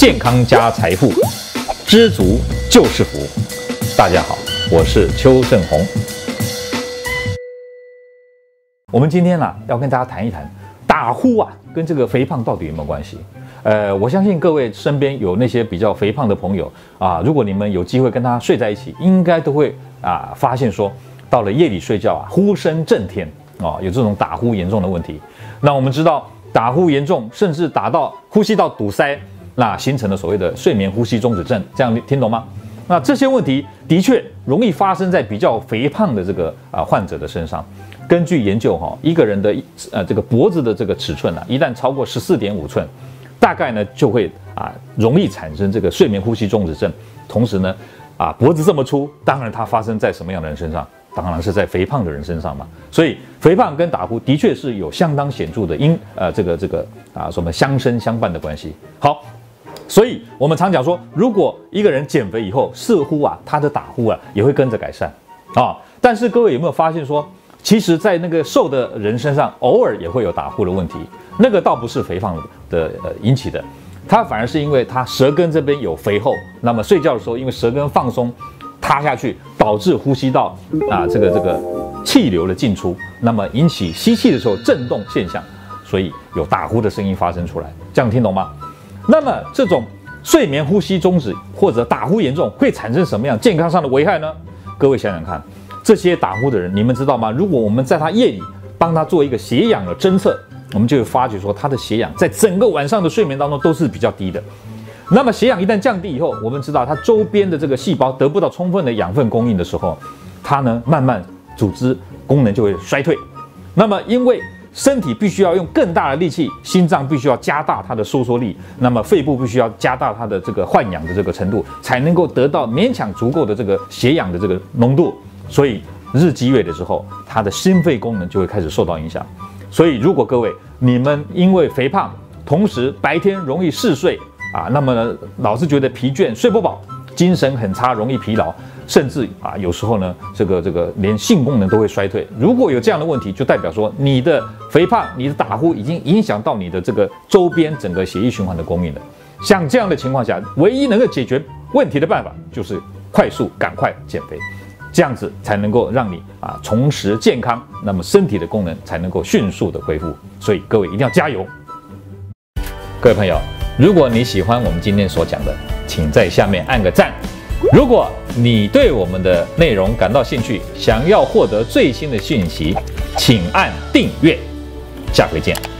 健康加财富，知足就是福。大家好，我是邱胜宏。我们今天要跟大家谈一谈打呼跟这个肥胖到底有没有关系？我相信各位身边有那些比较肥胖的朋友如果你们有机会跟他睡在一起，应该都会发现说，到了夜里睡觉呼声震天有这种打呼严重的问题。那我们知道打呼严重，甚至打到呼吸道堵塞，那形成了所谓的睡眠呼吸中止症，这样听懂吗？那这些问题的确容易发生在比较肥胖的这个患者的身上。根据研究一个人的这个脖子的这个尺寸一旦超过14.5寸，大概呢就会容易产生这个睡眠呼吸中止症。同时呢脖子这么粗，当然它发生在什么样的人身上？当然是在肥胖的人身上嘛。所以肥胖跟打呼的确是有相当显著的什么相生相伴的关系。好，所以我们常讲说，如果一个人减肥以后，似乎他的打呼也会跟着改善但是各位有没有发现说，其实在那个瘦的人身上，偶尔也会有打呼的问题。那个倒不是肥胖的引起的，它反而是因为它舌根这边有肥厚，那么睡觉的时候因为舌根放松塌下去，导致呼吸道这个气流的进出，那么引起吸气的时候震动现象，所以有打呼的声音发生出来。这样听懂吗？那么这种睡眠呼吸中止或者打呼严重会产生什么样健康上的危害呢？各位想想看，这些打呼的人，你们知道吗？如果我们在他夜里帮他做一个血氧的侦测，我们就会发觉说，他的血氧在整个晚上的睡眠当中都是比较低的。那么血氧一旦降低以后，我们知道它周边的这个细胞得不到充分的养分供应的时候，它呢慢慢组织功能就会衰退。那么因为身体必须要用更大的力气，心脏必须要加大它的收缩力，那么肺部必须要加大它的这个换氧的这个程度，才能够得到勉强足够的这个血氧的这个浓度。所以日积月累之后，它的心肺功能就会开始受到影响。所以如果各位你们因为肥胖，同时白天容易嗜睡那么呢老是觉得疲倦，睡不饱，精神很差，容易疲劳，甚至有时候呢这个连性功能都会衰退。如果有这样的问题，就代表说你的肥胖，你的打呼已经影响到你的这个周边整个血液循环的供应了。像这样的情况下，唯一能够解决问题的办法就是赶快减肥，这样子才能够让你重拾健康，那么身体的功能才能够迅速的恢复。所以各位一定要加油。各位朋友，如果你喜欢我们今天所讲的，请在下面按个赞。如果你对我们的内容感到兴趣，想要获得最新的讯息，请按订阅。下回见。